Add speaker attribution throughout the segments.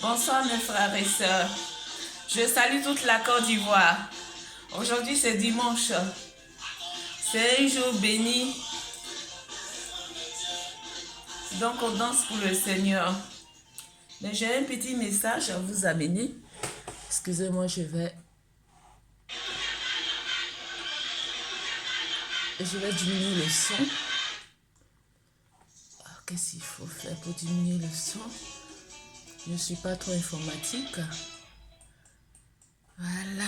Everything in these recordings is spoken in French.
Speaker 1: Bonsoir mes frères et sœurs. Je salue toute la Côte d'Ivoire. Aujourd'hui c'est dimanche. C'est un jour béni. Donc on danse pour le Seigneur. Mais j'ai un petit message à vous amener. Excusez-moi, je vais diminuer le son. Qu'est-ce qu'il faut faire pour diminuer le son? Je ne suis pas trop informatique. Voilà.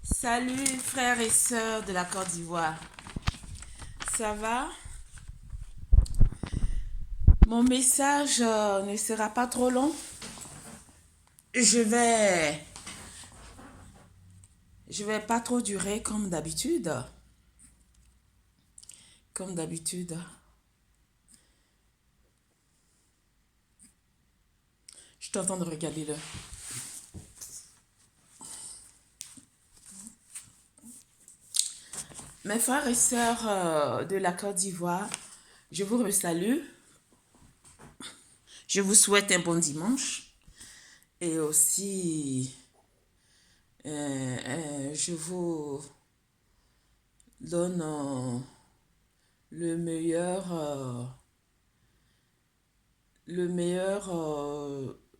Speaker 1: Salut frères et sœurs de la Côte d'Ivoire. Ça va? Mon message ne sera pas trop long. Je vais pas trop durer comme d'habitude. Comme d'habitude. Je suis en train de regarder le. Mes frères et sœurs de la Côte d'Ivoire, je vous salue. Je vous souhaite un bon dimanche. Et aussi, je vous donne le meilleur,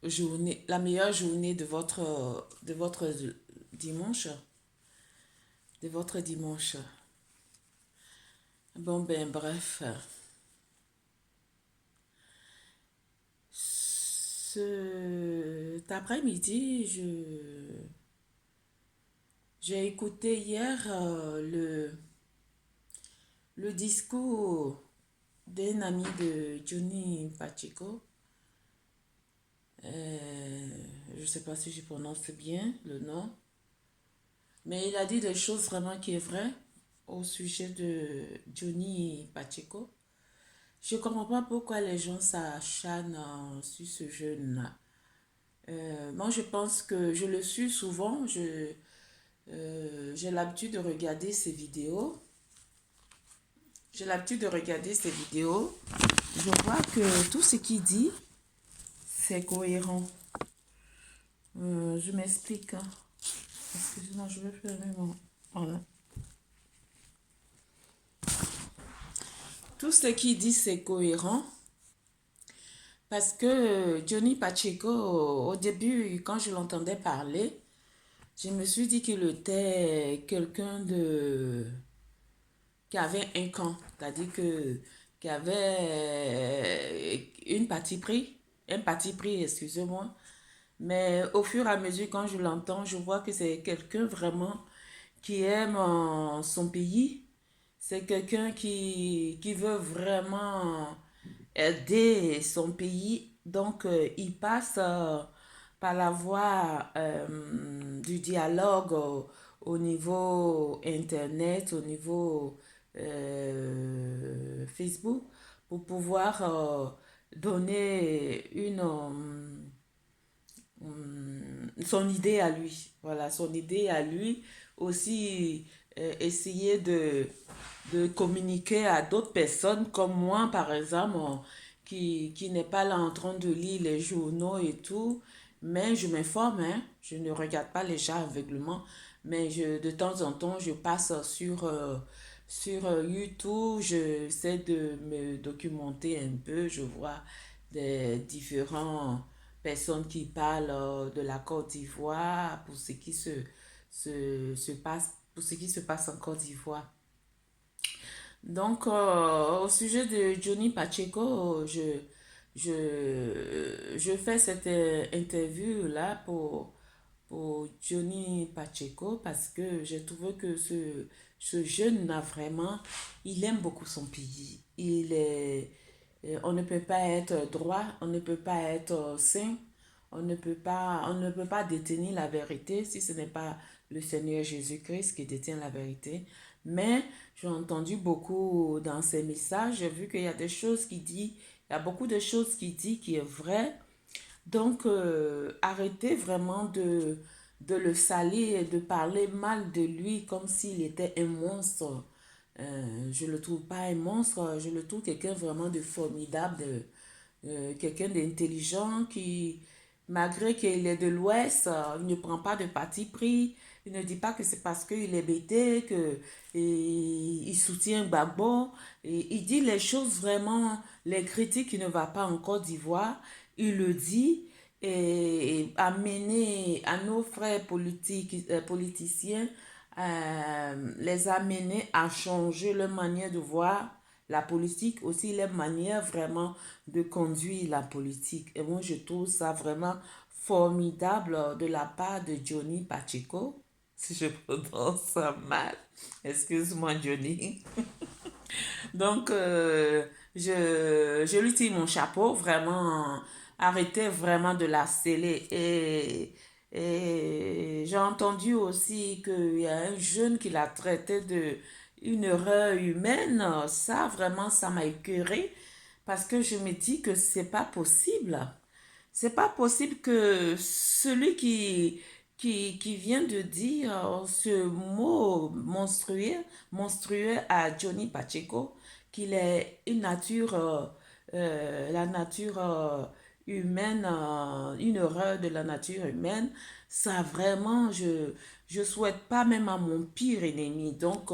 Speaker 1: journée, la meilleure journée de votre dimanche. De votre dimanche. Bon, ben, bref. Cet après-midi, j'ai écouté hier le discours d'un ami de Johnny Pacheco. Je ne sais pas si je prononce bien le nom. Mais il a dit des choses vraiment qui est vrai au sujet de Johnny Pacheco. Je ne comprends pas pourquoi les gens s'acharnent sur ce jeune-là. Moi, je pense que je le suis souvent. J'ai l'habitude de regarder ses vidéos. J'ai l'habitude de regarder ses vidéos. Je vois que tout ce qu'il dit, c'est cohérent. Je m'explique. Excusez-moi, je vais fermer mon... Voilà. Tout ce qu'il dit, c'est cohérent. Parce que Johnny Pacheco, au début, quand je l'entendais parler, je me suis dit qu'il était quelqu'un qui avait un camp. C'est-à-dire qui avait un parti pris, excusez-moi. Mais au fur et à mesure, quand je l'entends, je vois que c'est quelqu'un vraiment qui aime son pays. C'est quelqu'un qui veut vraiment aider son pays. Donc, il passe par la voie du dialogue au niveau Internet, au niveau Facebook, pour pouvoir donner son idée à lui. Voilà, son idée à lui. Aussi, essayer de communiquer à d'autres personnes comme moi, par exemple, qui n'est pas là en train de lire les journaux et tout. Mais je m'informe, hein. Je ne regarde pas les gens aveuglement. Mais de temps en temps, je passe sur YouTube. J'essaie de me documenter un peu. Je vois des différents personnes qui parlent de la Côte d'Ivoire pour ce qui se passe, pour ce qui se passe en Côte d'Ivoire. Donc, au sujet de Johnny Pacheco, je fais cette interview-là pour Johnny Pacheco parce que j'ai trouvé que ce jeune a vraiment, il aime beaucoup son pays. On ne peut pas être droit, on ne peut pas être saint, on ne peut pas détenir la vérité si ce n'est pas le Seigneur Jésus-Christ qui détient la vérité. Mais j'ai entendu beaucoup dans ses messages, j'ai vu qu'il y a des choses qu'il dit, il y a beaucoup de choses qu'il dit qui est vrai. Donc, arrêtez vraiment de le salir et de parler mal de lui comme s'il était un monstre. Je le trouve pas un monstre, je le trouve quelqu'un vraiment de formidable, quelqu'un d'intelligent qui, malgré qu'il est de l'Ouest, il ne prend pas de parti pris. Il ne dit pas que c'est parce qu'il est bêté, que il soutient Gbagbo. Et il dit les choses vraiment, les critiques qui ne va pas en Côte d'Ivoire, il le dit et amener à nos frères politiciens, les amener à changer leur manière de voir la politique, aussi leur manière vraiment de conduire la politique. Et moi, je trouve ça vraiment formidable de la part de Johnny Pacheco, si je prononce ça mal. Excuse-moi, Johnny. Donc, je lui tire mon chapeau, vraiment, arrêtez vraiment de la sceller. Et j'ai entendu aussi qu'il y a un jeune qui l'a traité de une erreur humaine. Ça, vraiment, ça m'a écœuré parce que je me dis que c'est pas possible. C'est pas possible que celui qui vient de dire ce mot monstrueux à Johnny Pacheco, qu'il est une nature, la nature humaine, une horreur de la nature humaine, ça vraiment, je souhaite pas même à mon pire ennemi. Donc,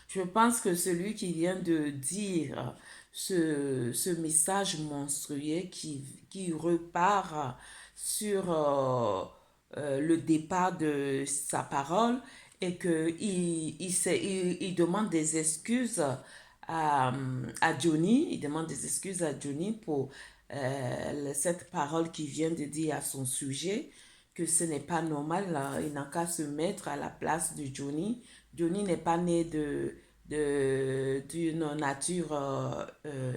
Speaker 1: je pense que celui qui vient de dire ce message monstrueux qui repart sur le départ de sa parole et qu'il demande des excuses à Johnny, il demande des excuses à Johnny pour cette parole qu'il vient de dire à son sujet, que ce n'est pas normal, là, il n'a qu'à se mettre à la place de Johnny. Johnny n'est pas né d'une nature,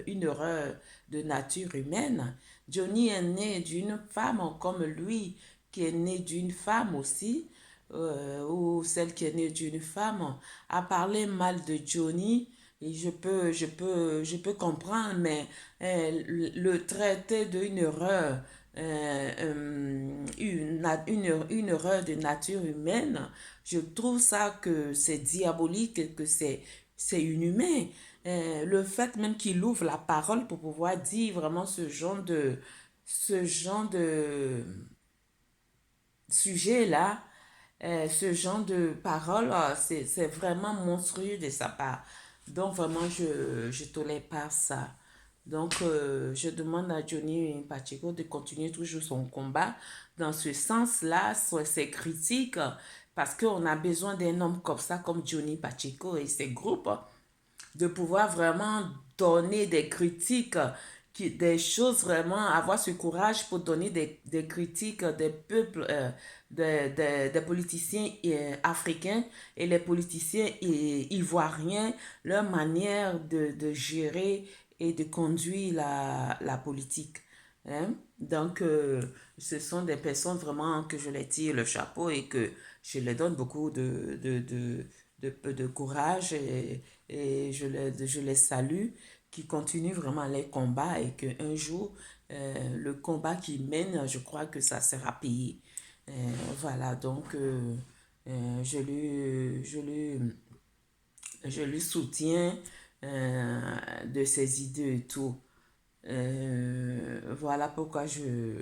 Speaker 1: une erreur de nature humaine. Johnny est né d'une femme comme lui, qui est née d'une femme aussi, ou celle qui est née d'une femme, a parlé mal de Johnny. Et je peux comprendre, mais le traiter d'une erreur, une erreur de nature humaine, je trouve ça que c'est diabolique, et que c'est inhumain. Le fait même qu'il ouvre la parole pour pouvoir dire vraiment ce genre de sujet-là, ce genre de parole, c'est vraiment monstrueux de sa part. Donc vraiment, je tolère pas ça. Donc, je demande à Johnny Pacheco de continuer toujours son combat dans ce sens-là, sur ses critiques, parce qu'on a besoin d'un homme comme ça, comme Johnny Pacheco et ses groupes, de pouvoir vraiment donner des critiques, des choses vraiment, avoir ce courage pour donner des critiques des peuples, des politiciens africains et les politiciens ivoiriens, leur manière de gérer et de conduire la politique. Hein? Donc, ce sont des personnes vraiment que je les tire le chapeau et que je les donne beaucoup de courage et je les salue, qui continuent vraiment les combats et qu'un jour, le combat qu'ils mènent, je crois que ça sera payé. Euh, voilà, donc je lui soutiens de ses idées et tout. Voilà pourquoi j'ai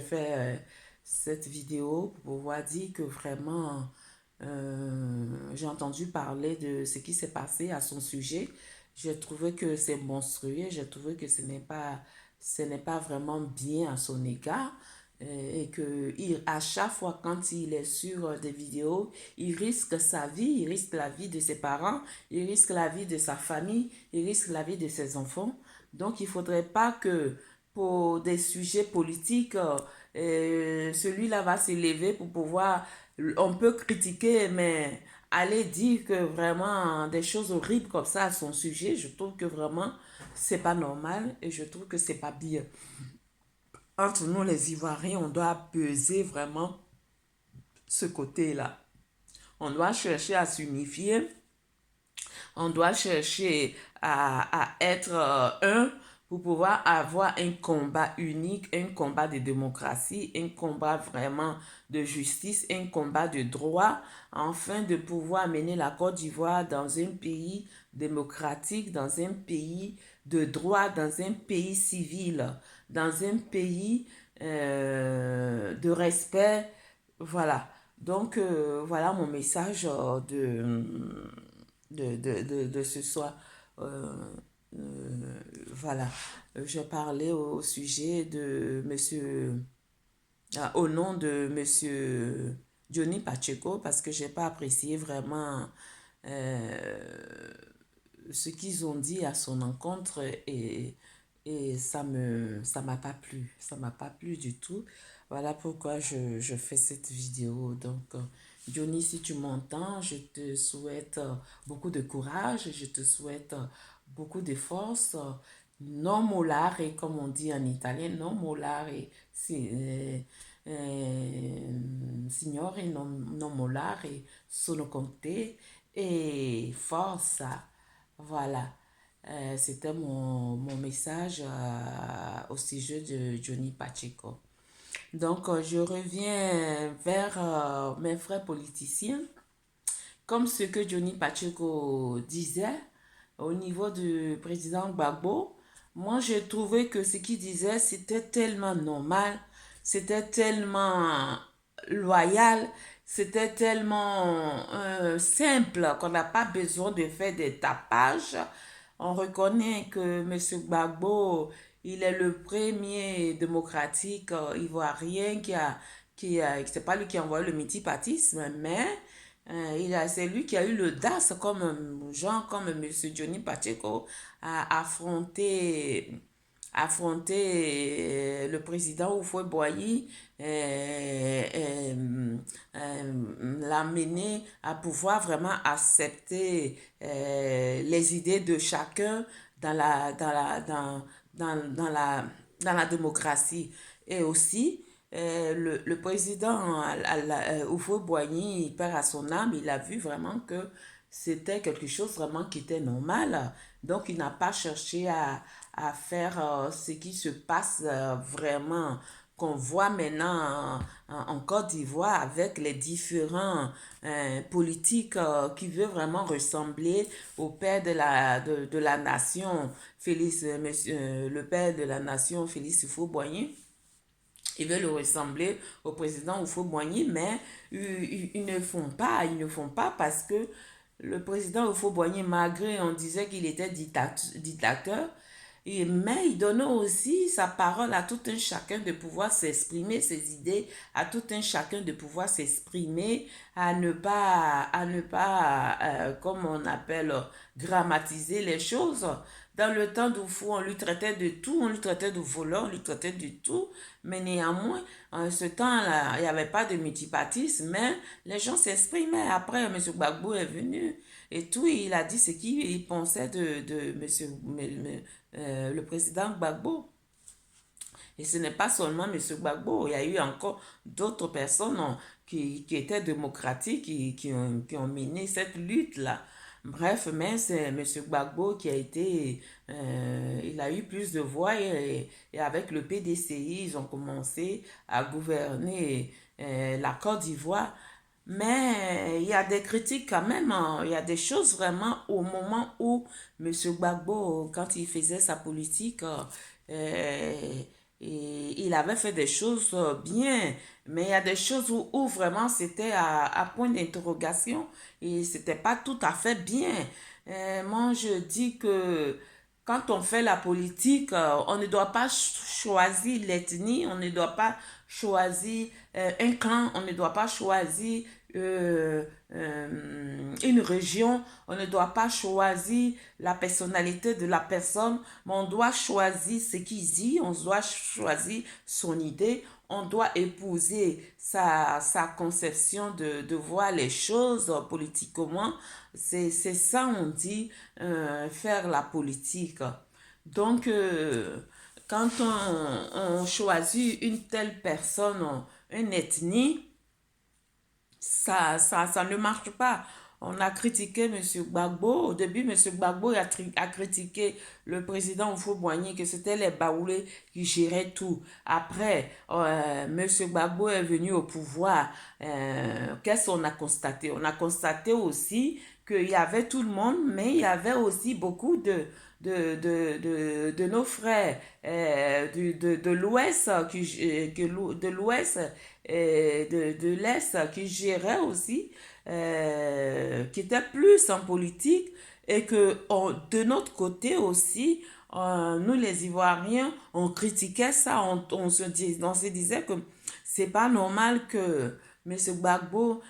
Speaker 1: fait cette vidéo pour pouvoir dire que vraiment j'ai entendu parler de ce qui s'est passé à son sujet. J'ai trouvé que c'est monstrueux, j'ai trouvé que ce n'est pas vraiment bien à son égard. Et que à chaque fois quand il est sur des vidéos, il risque sa vie, il risque la vie de ses parents, il risque la vie de sa famille, il risque la vie de ses enfants. Donc, il ne faudrait pas que pour des sujets politiques, celui-là va s'élever pour pouvoir, on peut critiquer, mais aller dire que vraiment des choses horribles comme ça à son sujet, je trouve que vraiment, c'est pas normal et je trouve que c'est pas bien. Entre nous, les Ivoiriens, on doit peser vraiment ce côté-là. On doit chercher à s'unifier, on doit chercher à être un pour pouvoir avoir un combat unique, un combat de démocratie, un combat vraiment de justice, un combat de droit, afin de pouvoir mener la Côte d'Ivoire dans un pays démocratique, dans un pays de droit, dans un pays civil, dans un pays de respect. Voilà. Donc, voilà mon message de ce soir. Euh, voilà. Je parlais au sujet de monsieur, au nom de monsieur Johnny Pacheco, parce que j'ai pas apprécié vraiment euh, ce qu'ils ont dit à son encontre, et ça m'a pas plu. Ça m'a pas plu du tout. Voilà pourquoi je fais cette vidéo. Donc, Johnny, si tu m'entends, je te souhaite beaucoup de courage, je te souhaite beaucoup de force. Non molare, comme on dit en italien, non molare, si, signore, non molare, sono con te, et forza. Voilà. C'était mon message au sujet de Johnny Pacheco. Donc, je reviens vers mes frères politiciens. Comme ce que Johnny Pacheco disait au niveau du président Gbagbo, moi, j'ai trouvé que ce qu'il disait, c'était tellement normal, c'était tellement loyal, c'était tellement simple qu'on n'a pas besoin de faire des tapages. On reconnaît que M. Gbagbo, il est le premier démocratique ivoirien c'est pas lui qui a envoyé le multipartisme, mais c'est lui qui a eu l'audace, comme gens comme M. Johnny Pacheco, à affronter le président Houphouët-Boigny, l'amener à pouvoir vraiment accepter les idées de chacun dans dans la démocratie. Et aussi, le président Houphouët-Boigny, père à son âme, il a vu vraiment que c'était quelque chose vraiment qui était normal. Donc, il n'a pas cherché à faire ce qui se passe vraiment, qu'on voit maintenant en Côte d'Ivoire avec les différents politiques qui veulent vraiment ressembler au père de la nation, le père de la nation, Félix Houphouët-Boigny. Ils veulent ressembler au président Houphouët-Boigny, mais ils ne font pas parce que le président Houphouët-Boigny, malgré on disait qu'il était dictateur, mais il donnait aussi sa parole à tout un chacun de pouvoir s'exprimer ses idées, à tout un chacun de pouvoir s'exprimer, à ne pas comme on appelle, grammatiser les choses. Dans le temps d'Oufou, on lui traitait de tout, on lui traitait de voleur, on lui traitait de tout, mais néanmoins, en ce temps-là, il n'y avait pas de multipartisme, mais les gens s'exprimaient. Après, M. Gbagbo est venu et tout, il a dit ce qu'il pensait de le président Gbagbo. Et ce n'est pas seulement M. Gbagbo, il y a eu encore d'autres personnes qui étaient démocratiques, qui ont mené cette lutte-là. Bref, mais c'est M. Gbagbo qui a été, il a eu plus de voix, et avec le PDCI, ils ont commencé à gouverner la Côte d'Ivoire. Mais il y a des critiques quand même, hein. Il y a des choses vraiment au moment où M. Gbagbo, quand il faisait sa politique, euh, et il avait fait des choses bien, mais il y a des choses où vraiment c'était à point d'interrogation, et c'était pas tout à fait bien. Moi, je dis que quand on fait la politique, on ne doit pas choisir l'ethnie, on ne doit pas choisir un clan, on ne doit pas choisir une région, on ne doit pas choisir la personnalité de la personne, mais on doit choisir ce qu'il dit, on doit choisir son idée, on doit épouser sa conception de voir les choses politiquement. C'est ça, on dit, faire la politique. Donc, quand on choisit une telle personne, une ethnie, ça ne marche pas. on a critiqué M. Gbagbo. Au début, M. Gbagbo a critiqué le président Houphouët-Boigny que c'était les Baoulés qui géraient tout. Après, M. Gbagbo est venu au pouvoir. Qu'est-ce qu'on a constaté? On a constaté aussi qu'il y avait tout le monde, mais il y avait aussi beaucoup de nos frères de l'Ouest, de l'Ouest et de l'Est qui géraient aussi, qui étaient plus en politique et que de notre côté aussi, nous les Ivoiriens, on critiquait ça, on se disait que c'est pas normal que M. Gbagbo,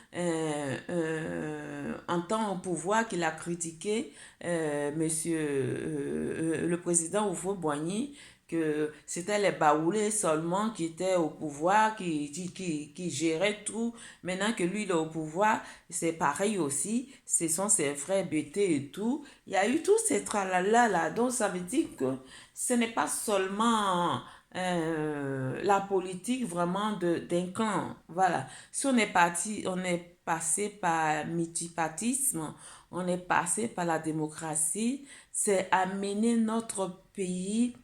Speaker 1: en temps au pouvoir, qu'il a critiqué le président Houphouët-Boigny, que c'était les Baoulés seulement qui étaient au pouvoir, qui géraient tout. Maintenant que lui il est au pouvoir, c'est pareil aussi. Ce sont ses frères Bété et tout. Il y a eu tous ces tralala là. Donc ça veut dire que ce n'est pas seulement la politique vraiment d'un clan. Voilà. Si on est parti, on est passé par multipartisme, on est passé par la démocratie, c'est amener notre pays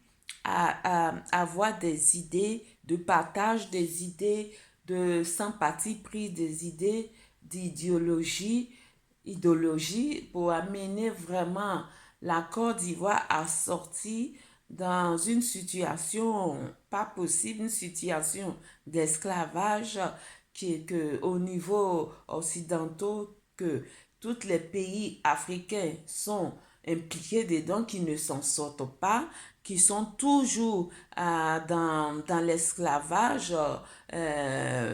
Speaker 1: à avoir des idées, de partage des idées, de sans parti pris des idées, idéologie pour amener vraiment la Côte d'Ivoire à sortir dans une situation pas possible, une situation d'esclavage qui est que au niveau occidental que tous les pays africains sont impliqués dedans, qui ne s'en sortent pas, qui sont toujours dans l'esclavage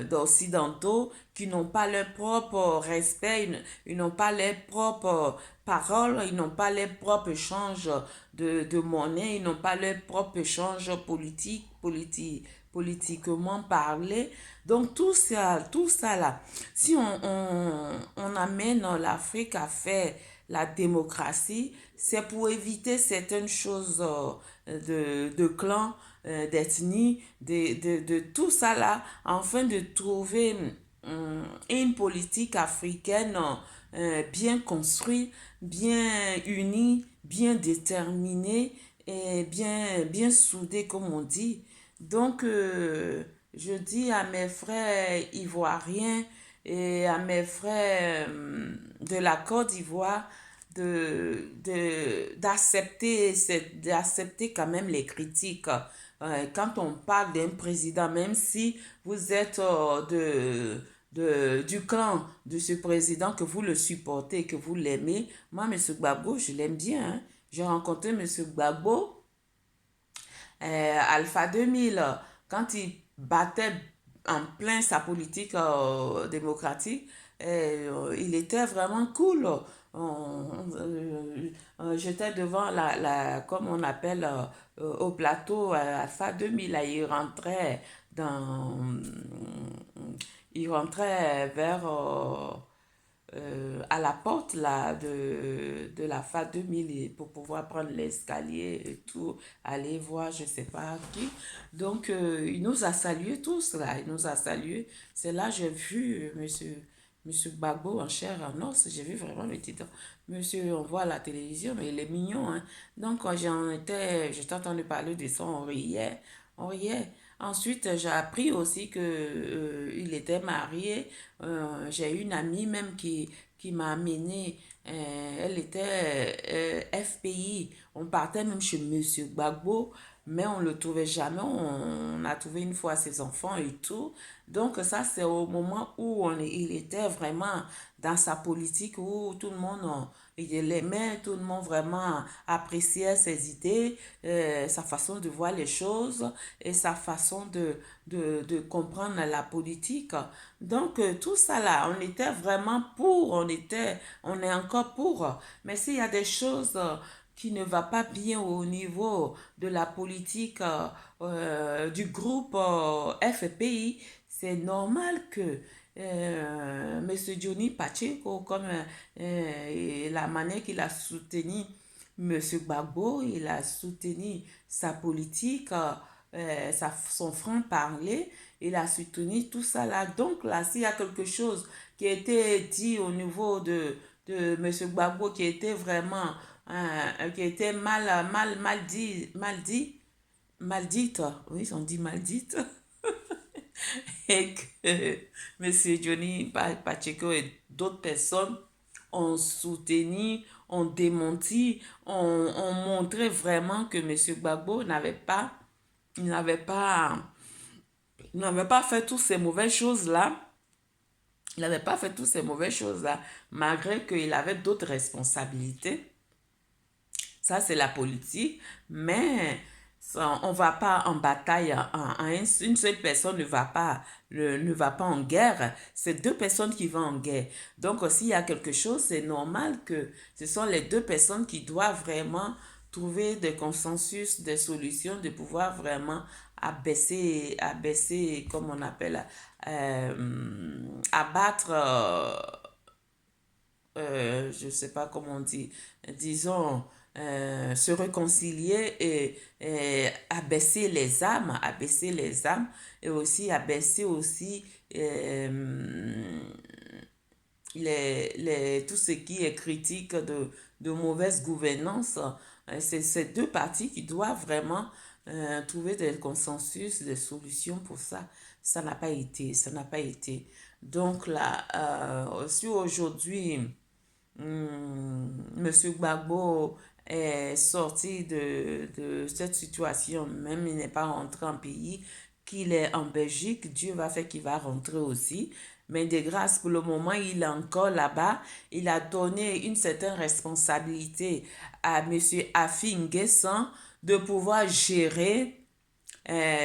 Speaker 1: d'occidentaux, qui n'ont pas leur propre respect, ils n'ont pas leurs propres paroles, ils n'ont pas leur propre échange de monnaie, ils n'ont pas leur propre échange politiquement parlé. Donc tout ça là, si on amène l'Afrique à faire la démocratie, c'est pour éviter certaines choses de clans, d'ethnie, de tout ça là, afin de trouver une politique africaine bien construite, bien unie, bien déterminée et bien soudée, comme on dit. Donc, je dis à mes frères ivoiriens et à mes frères de la Côte d'Ivoire d'accepter quand même les critiques. Quand on parle d'un président, même si vous êtes du clan de ce président, que vous le supportez, que vous l'aimez, moi, M. Gbagbo, je l'aime bien. Hein. J'ai rencontré M. Gbagbo Alpha 2000, quand il battait en plein sa politique démocratique, il était vraiment cool. J'étais devant comme on appelle, au plateau Alpha 2000, là, il rentrait vers à la porte là, de la FA 2000 pour pouvoir prendre l'escalier et tout, aller voir je sais pas qui. Donc, il nous a salués tous là, il nous a salués. C'est là que j'ai vu monsieur Gbagbo en chair en os, j'ai vu vraiment le titre. Monsieur, on voit à la télévision, mais il est mignon. Hein. Donc, quand j'étais entendu parler de ça, on riait, on riait. Ensuite, j'ai appris aussi que il était marié. J'ai une amie même qui m'a amené. Elle était FPI. On partait même chez Monsieur Gbagbo, mais on ne le trouvait jamais. On a trouvé une fois ses enfants et tout. Donc ça, c'est au moment où il était vraiment dans sa politique, où tout le monde il l'aimait, tout le monde vraiment appréciait ses idées, sa façon de voir les choses et sa façon de comprendre la politique. Donc, tout ça là, on était vraiment pour, on est encore pour. Mais s'il y a des choses qui ne va pas bien au niveau de la politique du groupe FPI, c'est normal que Monsieur Johnny Pacheco, comme la manière qu'il a soutenu Monsieur Gbagbo, il a soutenu sa politique, son franc-parler, il a soutenu tout ça là. Donc là, s'il y a quelque chose qui a été dit au niveau de M. Gbagbo qui était vraiment, qui était maldite, oui, on dit maldite, et que M. Johnny Pacheco et d'autres personnes ont soutenu, ont démenti, ont montré vraiment que M. Gbagbo il n'avait pas, il n'avait pas fait toutes ces mauvaises choses-là. Il n'avait pas fait toutes ces mauvaises choses-là, malgré qu'il avait d'autres responsabilités. Ça, c'est la politique. Mais ça, on ne va pas en bataille. Une seule personne ne va pas en guerre. C'est deux personnes qui vont en guerre. Donc, s'il y a quelque chose, c'est normal que ce sont les deux personnes qui doivent vraiment trouver des consensus, des solutions, de pouvoir vraiment abaisser comme on appelle, abattre, je ne sais pas comment on dit, disons, se réconcilier et abaisser les âmes et aussi abaisser aussi tout ce qui est critique de mauvaise gouvernance. C'est ces deux parties qui doivent vraiment trouver des consensus, des solutions pour ça. Ça n'a pas été, ça n'a pas été. Donc là, si aujourd'hui, Monsieur Gbagbo est sorti de cette situation, même il n'est pas rentré en pays, qu'il est en Belgique, Dieu va faire qu'il va rentrer aussi. Mais de grâce, pour le moment, il est encore là-bas. Il a donné une certaine responsabilité à Monsieur Afi N'Guessan de pouvoir gérer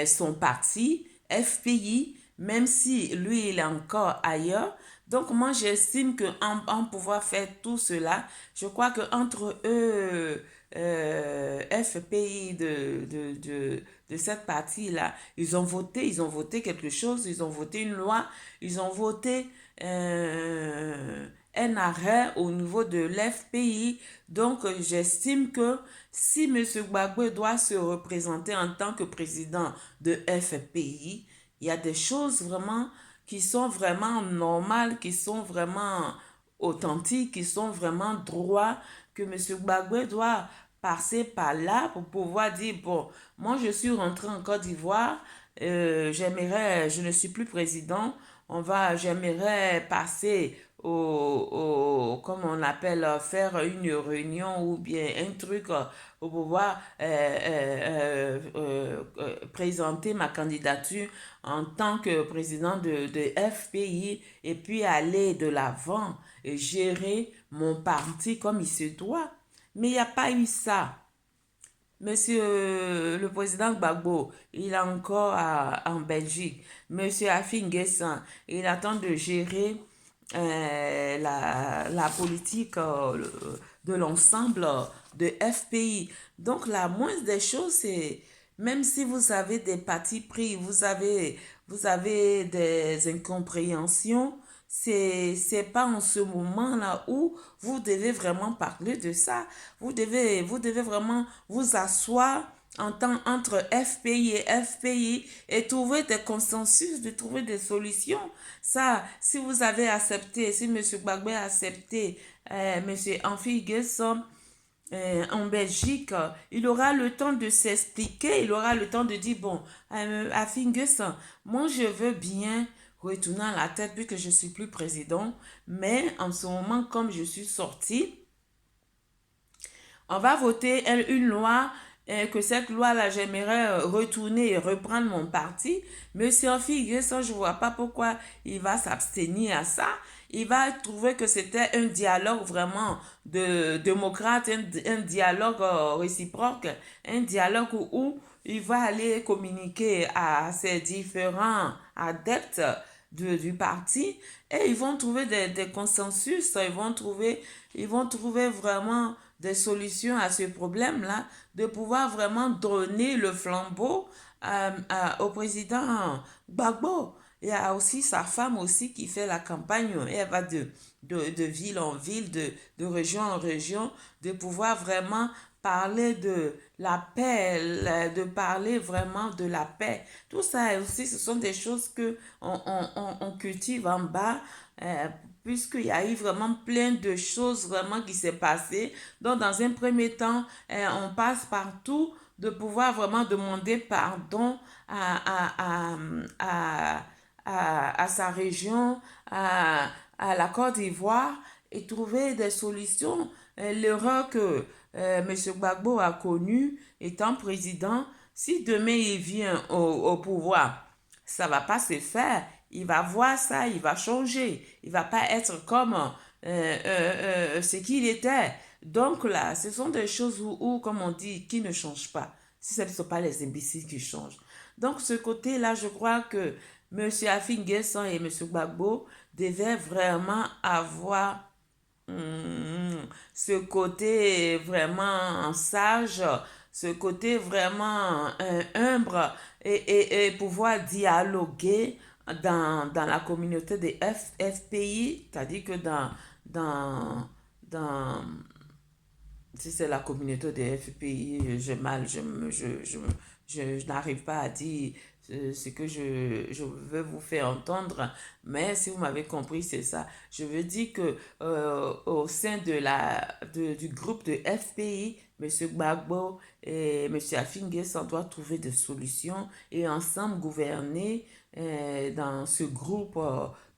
Speaker 1: son parti, FPI, même si lui, il est encore ailleurs. Donc, moi, j'estime qu'en pouvoir faire tout cela, je crois qu'entre eux, FPI de cette partie-là, ils ont voté quelque chose, ils ont voté une loi, ils ont voté un arrêt au niveau de l'FPI. Donc, j'estime que si M. Gbagbo doit se représenter en tant que président de FPI, il y a des choses vraiment qui sont vraiment normales, qui sont vraiment authentiques, qui sont vraiment droits, que M. Gbagbo doit passer par là pour pouvoir dire, bon, moi je suis rentré en Côte d'Ivoire, je ne suis plus président, j'aimerais passer comme on appelle, faire une réunion ou bien un truc pour pouvoir présenter ma candidature en tant que président de FPI et puis aller de l'avant et gérer mon parti comme il se doit. Mais il n'y a pas eu ça. Monsieur le président Gbagbo, il est encore en Belgique. Monsieur Afi N'Guessan, il attend de gérer la politique de l'ensemble de FPI. Donc, la moindre des choses, c'est même si vous avez des partis pris, vous avez des incompréhensions, c'est pas en ce moment-là où vous devez vraiment parler de ça. Vous devez vraiment vous asseoir entre FPI et FPI et trouver des consensus, de trouver des solutions. Ça, si vous avez accepté, si M. Gbagbo a accepté M. Afi N'Guessan en Belgique, il aura le temps de s'expliquer, il aura le temps de dire, bon, Afi N'Guessan, moi je veux bien retourner à la tête vu que je ne suis plus président, mais en ce moment, comme je suis sorti, on va voter une loi, que cette loi-là, j'aimerais retourner et reprendre mon parti. Monsieur Afi, ça, je ne vois pas pourquoi il va s'abstenir à ça. Il va trouver que c'était un dialogue vraiment de démocrate, un dialogue réciproque, un dialogue où il va aller communiquer à ses différents adeptes du parti et ils vont trouver des consensus, ils vont trouver vraiment des solutions à ce problème-là, de pouvoir vraiment donner le flambeau au président Gbagbo. Il y a aussi sa femme aussi qui fait la campagne, et elle va de ville en ville, de région en région, de pouvoir vraiment parler de la paix, de parler vraiment de la paix. Tout ça aussi, ce sont des choses que on cultive en bas puisqu'il y a eu vraiment plein de choses vraiment qui s'est passé. Donc, dans un premier temps, on passe par tout de pouvoir vraiment demander pardon à, à, à, à sa région, à la Côte d'Ivoire et trouver des solutions. L'erreur que M. Gbagbo a connue étant président, si demain il vient au pouvoir, ça ne va pas se faire. Il va voir ça, il va changer. Il ne va pas être comme ce qu'il était. Donc là, ce sont des choses où, comme on dit, qui ne changent pas. Si ce ne sont pas les imbéciles qui changent. Donc ce côté-là, je crois que M. Afinguessan et M. Gbagbo devaient vraiment avoir ce côté vraiment sage, ce côté vraiment humble et pouvoir dialoguer dans la communauté des FPI, c'est-à-dire que dans si c'est la communauté des FPI, j'ai mal, je n'arrive pas à dire ce que je veux vous faire entendre, mais si vous m'avez compris, c'est ça. Je veux dire que au sein du groupe de FPI, M. Gbagbo et M. Afingues, on doit trouver des solutions et ensemble gouverner dans ce groupe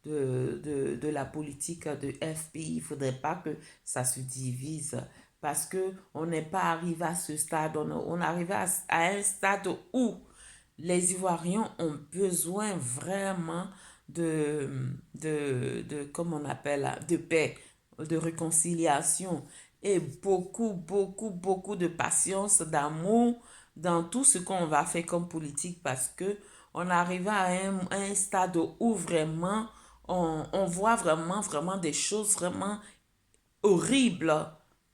Speaker 1: de la politique de FPI. Il ne faudrait pas que ça se divise parce qu'on n'est pas arrivé à ce stade, on est arrivé à un stade où les Ivoiriens ont besoin vraiment comme on appelle, de paix, de réconciliation et beaucoup de patience, d'amour dans tout ce qu'on va faire comme politique parce que on arrive à un stade où vraiment on voit vraiment des choses vraiment horribles,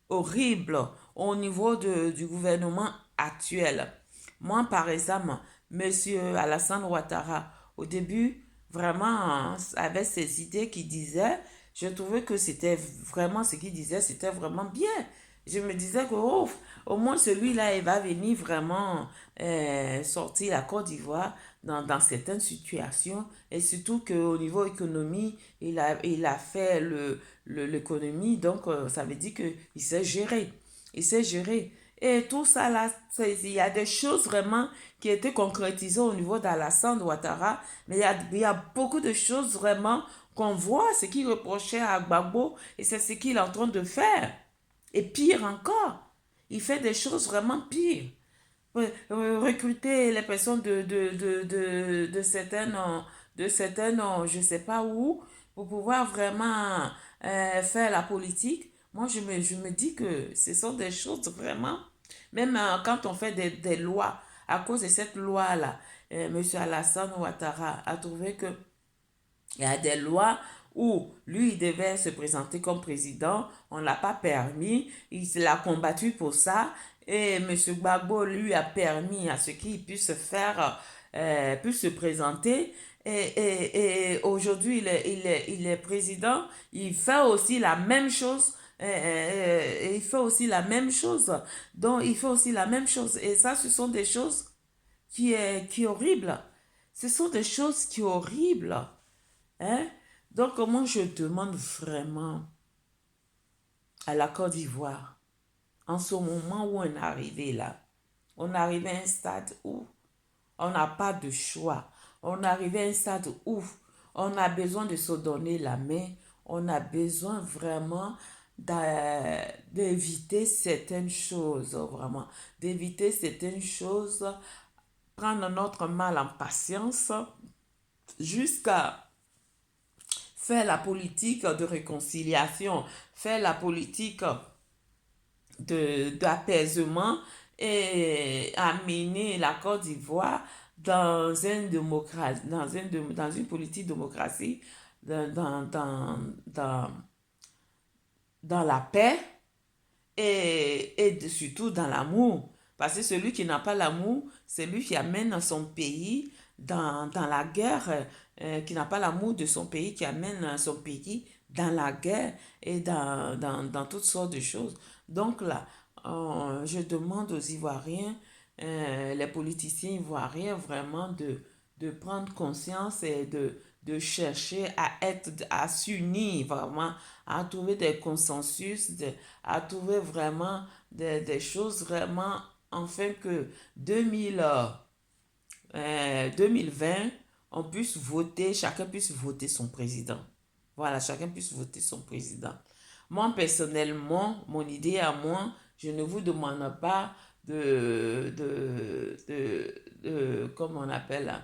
Speaker 1: horribles au niveau du gouvernement actuel. Moi, par exemple, Monsieur Alassane Ouattara, au début, vraiment, avait ces idées qui disaient, je trouvais que c'était vraiment ce qu'il disait, c'était vraiment bien. Je me disais que, oh, au moins celui-là, il va venir vraiment sortir la Côte d'Ivoire dans certaines situations. Et surtout qu'au niveau économie, il a fait l'économie, donc ça veut dire qu'il sait gérer. Il sait gérer. Et tout ça là, il y a des choses vraiment qui étaient concrétisées au niveau d'Alassane Ouattara, mais il y a beaucoup de choses vraiment qu'on voit, ce qu'il reprochait à Gbagbo, et c'est ce qu'il est en train de faire. Et pire encore, il fait des choses vraiment pires. Recruter les personnes de certaines, je ne sais pas où, pour pouvoir vraiment faire la politique. Moi, je me dis que ce sont des choses vraiment, même quand on fait des lois, à cause de cette loi-là, M. Alassane Ouattara a trouvé que il y a des lois où lui, il devait se présenter comme président. On ne l'a pas permis. Il l'a combattu pour ça. Et M. Gbagbo lui a permis à ce qu'il puisse faire, puisse se présenter. Et aujourd'hui, il est président. Il fait aussi la même chose. Il fait aussi la même chose. Donc, il fait aussi la même chose. Et ça, ce sont des choses qui est horribles. Ce sont des choses qui sont horribles. Hein? Donc, moi, je demande vraiment à la Côte d'Ivoire, en ce moment où on est arrivé là, on est arrivé à un stade où on n'a pas de choix. On est arrivé à un stade où on a besoin de se donner la main. On a besoin vraiment d'éviter certaines choses, vraiment. D'éviter certaines choses, prendre notre mal en patience jusqu'à faire la politique de réconciliation, faire la politique d'apaisement et amener la Côte d'Ivoire dans une politique démocratie, dans, dans, dans, dans, dans la paix et surtout dans l'amour. Parce que celui qui n'a pas l'amour, c'est lui qui amène son pays dans la guerre, qui n'a pas l'amour de son pays, qui amène son pays dans la guerre et dans toutes sortes de choses. Donc là, je demande aux Ivoiriens, les politiciens ivoiriens, vraiment de prendre conscience et de chercher à s'unir vraiment, à trouver des consensus, à trouver vraiment des choses vraiment, afin que 2020, on puisse voter, chacun puisse voter son président. Voilà, chacun puisse voter son président. Moi, personnellement, mon idée à moi, je ne vous demande pas comment on appelle, là,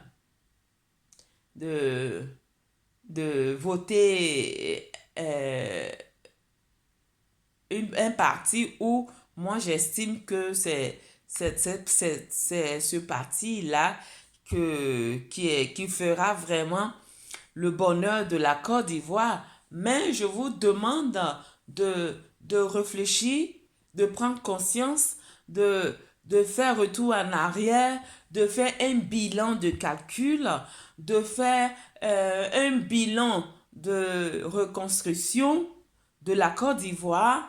Speaker 1: de, de voter un parti où moi j'estime que c'est ce parti-là qui fera vraiment le bonheur de la Côte d'Ivoire. Mais je vous demande de réfléchir, de prendre conscience, de, de faire retour en arrière, de faire un bilan de calcul, de faire un bilan de reconstruction de la Côte d'Ivoire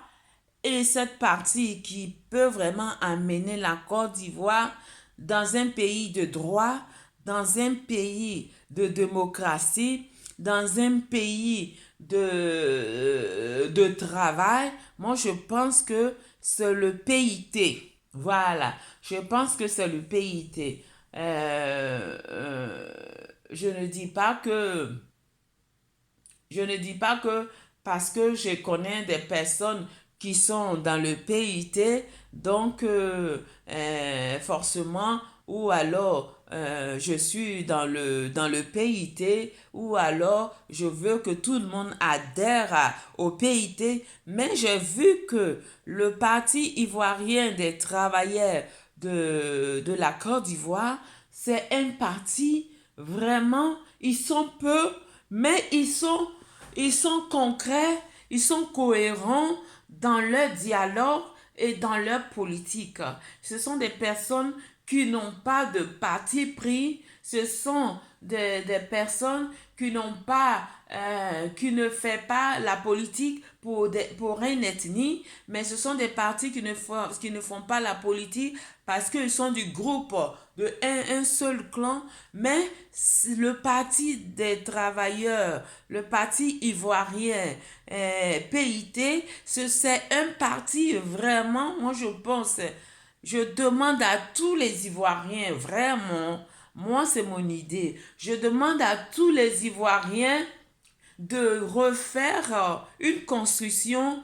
Speaker 1: et cette partie qui peut vraiment amener la Côte d'Ivoire dans un pays de droit, dans un pays de démocratie, dans un pays de travail. Moi, je pense que c'est le PIT. Voilà, je pense que c'est le PIT. Je ne dis pas que je ne dis pas que parce que je connais des personnes qui sont dans le PIT, donc forcément, ou alors je suis dans le PIT, ou alors je veux que tout le monde adhère au PIT, mais j'ai vu que le Parti ivoirien des travailleurs de la Côte d'Ivoire, c'est un parti vraiment, ils sont peu, mais ils sont concrets, ils sont cohérents dans leur dialogue et dans leur politique. Ce sont des personnes qui n'ont pas de parti pris, ce sont des personnes qui n'ont pas, qui ne font pas la politique pour une ethnie, mais ce sont des partis qui ne font pas la politique parce qu'ils sont du groupe de un seul clan, mais le parti des travailleurs, le parti ivoirien PIT, c'est un parti vraiment, moi je pense, je demande à tous les Ivoiriens, vraiment, moi c'est mon idée, je demande à tous les Ivoiriens de refaire une construction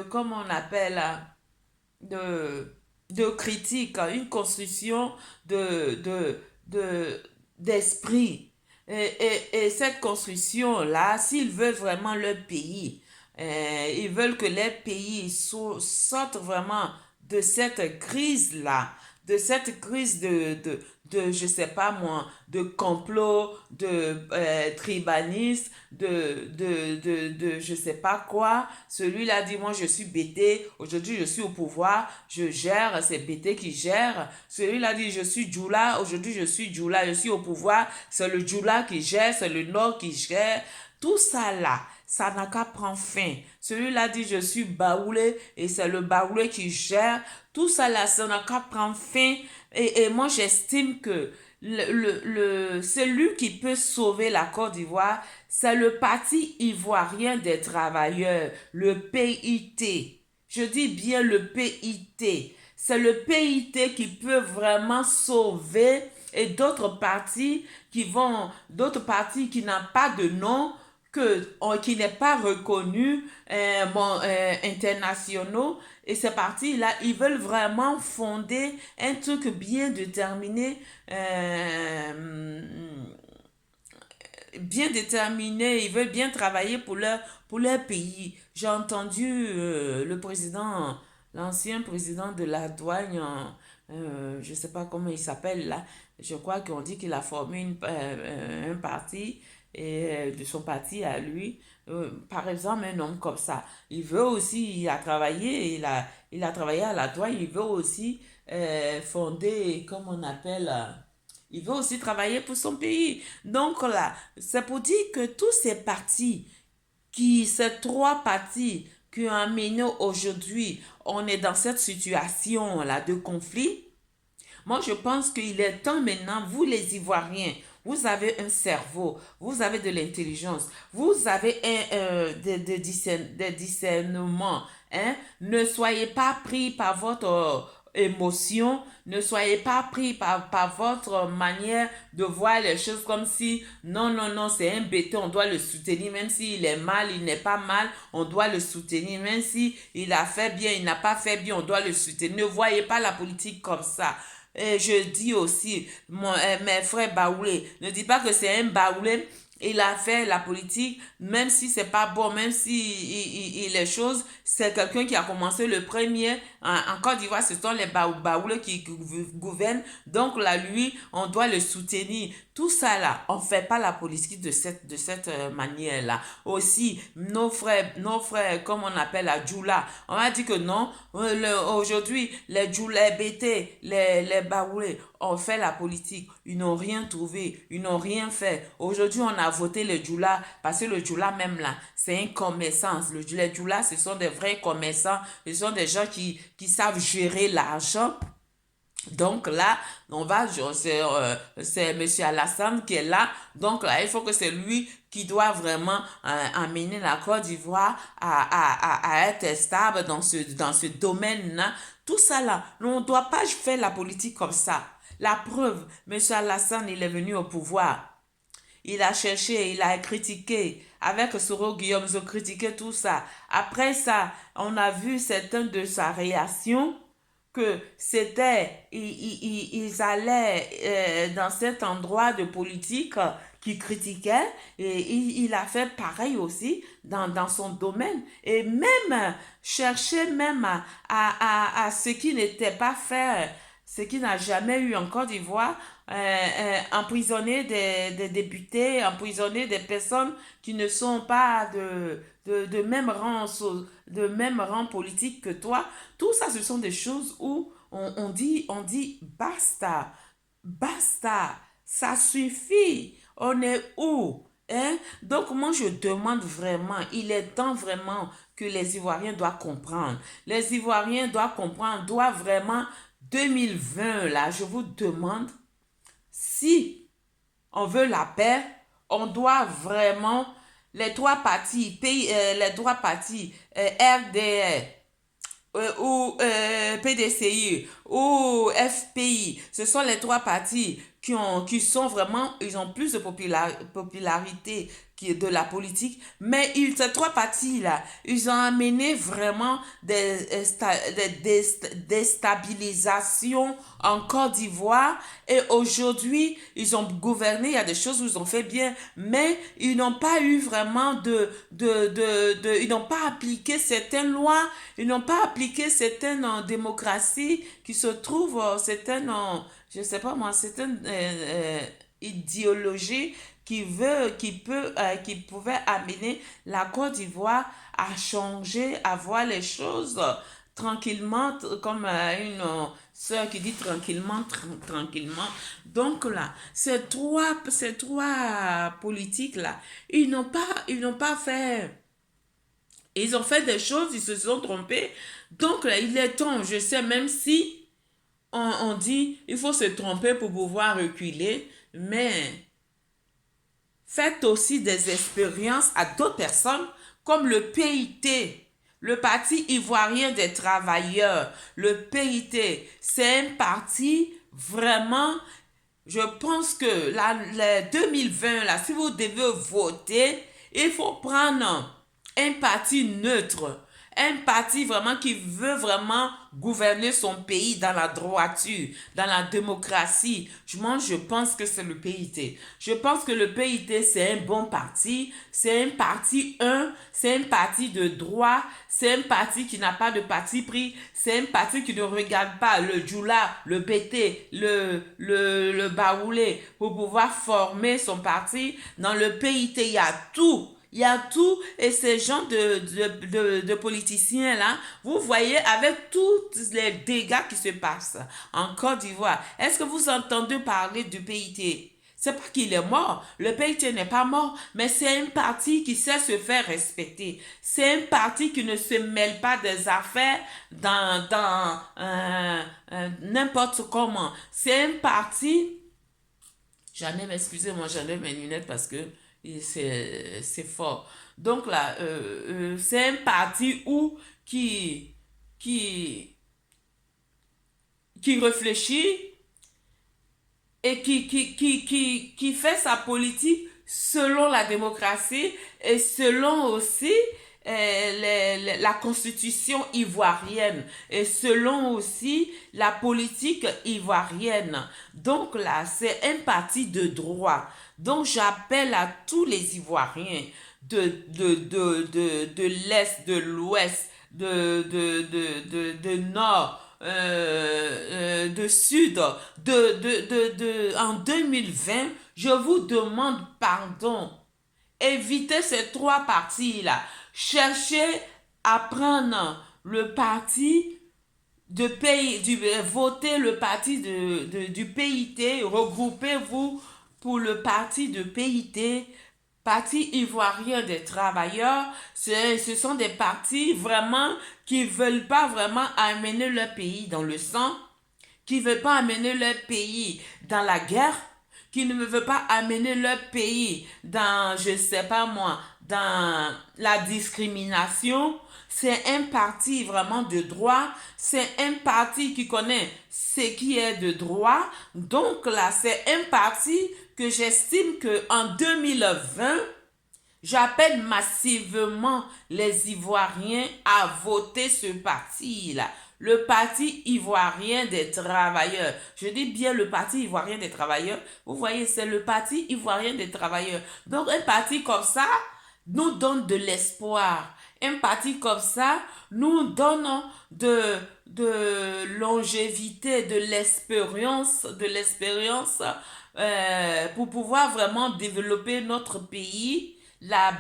Speaker 1: comment on appelle, de, de critique, une construction d'esprit. Et cette construction-là, s'ils veulent vraiment leur pays, ils veulent que leur pays sorte vraiment de cette crise-là, de cette crise je sais pas moi, de complot, de tribalisme, je sais pas quoi. Celui-là dit, moi je suis bêté, aujourd'hui je suis au pouvoir, je gère, c'est bêté qui gère. Celui-là dit, je suis Djoula, aujourd'hui je suis Djoula, je suis au pouvoir, c'est le Djoula qui gère, c'est le Nord qui gère. Tout ça là, ça n'a qu'à prendre fin. Celui-là dit, je suis Baoulé et c'est le Baoulé qui gère. Tout ça là, ça n'a qu'à prendre fin. Et moi, j'estime que celui qui peut sauver la Côte d'Ivoire, c'est le Parti ivoirien des travailleurs, le PIT. Je dis bien le PIT. C'est le PIT qui peut vraiment sauver et d'autres partis qui n'ont pas de nom, qui n'est pas reconnu internationaux, et ces partis-là, ils veulent vraiment fonder un truc bien déterminé, ils veulent bien travailler pour leur pays. J'ai entendu le président, l'ancien président de la douane, je ne sais pas comment il s'appelle là, je crois qu'on dit qu'il a formé un parti, et de son parti à lui. Par exemple, un homme comme ça, il veut aussi, il a travaillé à la douane, il veut aussi fonder, comme on appelle, il veut aussi travailler pour son pays. Donc là, c'est pour dire que tous ces partis, ces trois partis qui ont amené aujourd'hui, on est dans cette situation-là de conflit. Moi, je pense qu'il est temps maintenant, vous les Ivoiriens, vous avez un cerveau, vous avez de l'intelligence, vous avez des discernements. Hein? Ne soyez pas pris par votre émotion, ne soyez pas pris par votre manière de voir les choses comme si non, non, non, c'est un béton, on doit le soutenir, même s'il est mal, il n'est pas mal, on doit le soutenir, même si il a fait bien, il n'a pas fait bien, on doit le soutenir. Ne voyez pas la politique comme ça. Et je dis aussi, mes frères Baoulé, ne dis pas que c'est un Baoulé, il a fait la politique, même si c'est pas bon, même si les choses, c'est quelqu'un qui a commencé le premier. En Côte d'Ivoire, ce sont les Baoulés qui gouvernent. Donc là, lui, on doit le soutenir. Tout ça là, on fait pas la politique de cette manière-là. Aussi, nos frères, comme on appelle la Djoula, on a dit que non, aujourd'hui, les Djoula, les BT, les Baoulés, ont fait la politique. Ils n'ont rien trouvé, ils n'ont rien fait. Aujourd'hui, on a voté le Djoula parce que le Djoula même là, c'est un commerçant. Les Djoula, ce sont des vrais commerçants. Ce sont des gens qui savent gérer l'argent. Donc là, c'est M. Alassane qui est là. Donc là, il faut que c'est lui qui doit vraiment amener la Côte d'Ivoire à être stable dans ce domaine-là. Tout ça là, on ne doit pas faire la politique comme ça. La preuve, M. Alassane, il est venu au pouvoir. Il a cherché, il a critiqué. Avec Soro Guillaume, ils ont critiqué tout ça. Après ça, on a vu certaines de sa réaction que c'était, ils allaient dans cet endroit de politique qui critiquait et il a fait pareil aussi dans son domaine et même chercher même à ce qui n'était pas fait, ce qui n'a jamais eu en Côte d'Ivoire, emprisonner des députés, emprisonner des personnes qui ne sont pas de même rang politique que toi. Tout ça, ce sont des choses où on dit basta, basta, ça suffit. On est où? Hein? Donc, moi, je demande vraiment, il est temps vraiment que les Ivoiriens doivent comprendre. Les Ivoiriens doivent comprendre, doivent vraiment, 2020, là, je vous demande, si on veut la paix, on doit vraiment, les trois partis, les trois partis, RDR, ou PDCI ou FPI, ce sont les trois partis qui sont vraiment, ils ont plus de popularité de la politique, mais ces trois partis-là, ils ont amené vraiment des déstabilisations en Côte d'Ivoire et aujourd'hui, ils ont gouverné, il y a des choses où ils ont fait bien, mais ils n'ont pas eu vraiment ils n'ont pas appliqué certaines lois, ils n'ont pas appliqué certaines démocraties qui se trouvent, certaines, je sais pas moi, certaines idéologies qui pouvait amener la Côte d'Ivoire à changer, à voir les choses tranquillement, comme une sœur qui dit tranquillement, tranquillement. Donc là, ces trois politiques-là, ils n'ont pas fait, ils ont fait des choses, ils se sont trompés. Donc là, il est temps, je sais, même si on dit il faut se tromper pour pouvoir reculer, mais faites aussi des expériences à d'autres personnes comme le PIT, le Parti ivoirien des travailleurs. Le PIT, c'est un parti vraiment, je pense que les 2020, là, si vous devez voter, il faut prendre un parti neutre, un parti vraiment qui veut vraiment gouverner son pays dans la droiture, dans la démocratie. Je pense que c'est le PIT. Je pense que le PIT, c'est un bon parti. C'est un parti c'est un parti de droit. C'est un parti qui n'a pas de parti pris. C'est un parti qui ne regarde pas le Djoula, le BT, le Baoulé pour pouvoir former son parti. Dans le PIT, il y a tout. Il y a tout et ces gens de politiciens-là, vous voyez avec tous les dégâts qui se passent en Côte d'Ivoire. Est-ce que vous entendez parler du PIT? C'est pas qu'il est mort. Le PIT n'est pas mort, mais c'est un parti qui sait se faire respecter. C'est un parti qui ne se mêle pas des affaires dans n'importe comment. C'est un parti J'en ai, excusez-moi, j'en ai mes lunettes parce que c'est fort. Donc là, c'est un parti où qui, qui réfléchit et qui fait sa politique selon la démocratie et selon aussi la constitution ivoirienne et selon aussi la politique ivoirienne. Donc là, c'est un parti de droit. Donc j'appelle à tous les Ivoiriens de l'Est, de l'Ouest, de Nord, de Sud, en 2020, je vous demande pardon. Évitez ces trois partis-là. Cherchez à prendre le parti de pays, voter le parti du PIT, regroupez-vous pour le parti de PIT, Parti ivoirien des travailleurs. Ce sont des partis vraiment qui ne veulent pas vraiment amener leur pays dans le sang, qui ne veulent pas amener leur pays dans la guerre, qui ne veulent pas amener leur pays dans, je ne sais pas moi, dans la discrimination. C'est un parti vraiment de droit, c'est un parti qui connaît ce qui est de droit. Donc là, c'est un parti que j'estime qu'en 2020, j'appelle massivement les Ivoiriens à voter ce parti-là. Le Parti ivoirien des travailleurs. Je dis bien le Parti ivoirien des travailleurs. Vous voyez, c'est le Parti ivoirien des travailleurs. Donc, un parti comme ça nous donne de l'espoir. Un parti comme ça nous donne de longévité, de l'expérience pour pouvoir vraiment développer notre pays, la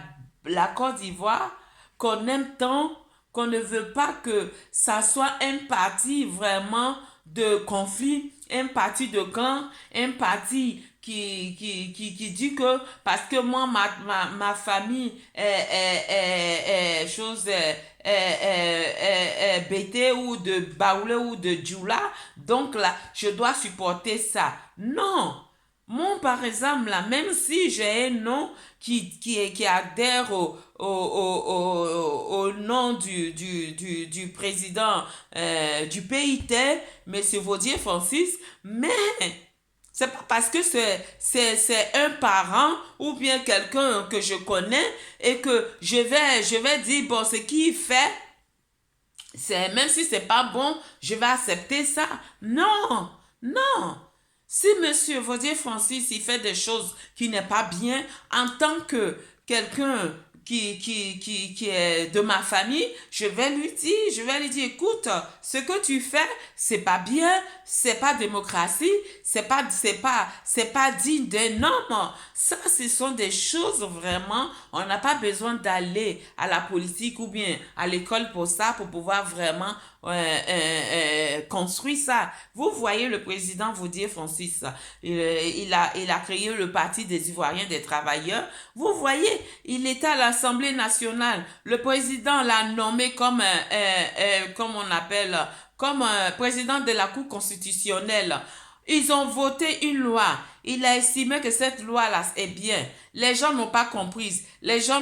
Speaker 1: Côte d'Ivoire, qu'on aime tant, qu'on ne veut pas que ça soit un parti vraiment de conflit, un parti de clan, un parti qui dit que parce que moi, ma famille chose Bété ou de Baoulé ou de Djoula, donc là, je dois supporter ça. Non! Moi, par exemple, là, même si j'ai un nom qui adhère au nom du président du PIT, M. Vaudier Francis, mais c'est pas parce que c'est un parent ou bien quelqu'un que je connais et que je vais dire, bon, ce qu'il fait, même si c'est pas bon, je vais accepter ça. Non, non. Si Monsieur Vaudier Francis il fait des choses qui n'est pas bien en tant que quelqu'un qui est de ma famille, je vais lui dire, écoute, ce que tu fais, c'est pas bien, c'est pas démocratie, c'est pas digne d'un homme. Ça, ce sont des choses vraiment, on n'a pas besoin d'aller à la politique ou bien à l'école pour ça, pour pouvoir vraiment construire ça. Vous voyez le président Vaudier Francis, il a créé le Parti des Ivoiriens des travailleurs. Vous voyez, il était à l'Assemblée nationale. Le président l'a nommé comme on appelle, comme président de la Cour constitutionnelle. Ils ont voté une loi. Il a estimé que cette loi-là est bien. Les gens n'ont pas compris. Les gens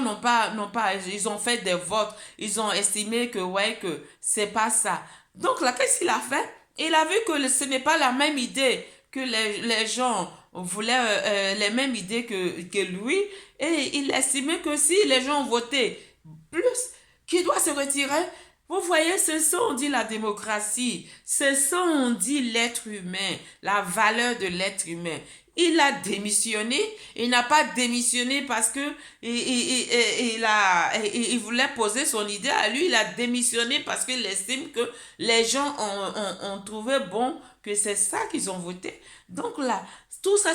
Speaker 1: ils ont fait des votes. Ils ont estimé que, ouais, que c'est pas ça. Donc là, qu'est-ce qu'il a fait? Il a vu que ce n'est pas la même idée que les gens voulaient, les mêmes idées que lui. Et il estimait que si les gens ont voté plus, qu'il doit se retirer. Vous voyez, c'est ça on dit la démocratie, c'est ça on dit l'être humain, la valeur de l'être humain. Il a démissionné, il n'a pas démissionné parce que il voulait poser son idée à lui, il a démissionné parce qu'il estime que les gens ont trouvé bon que c'est ça qu'ils ont voté. Donc là, tout ça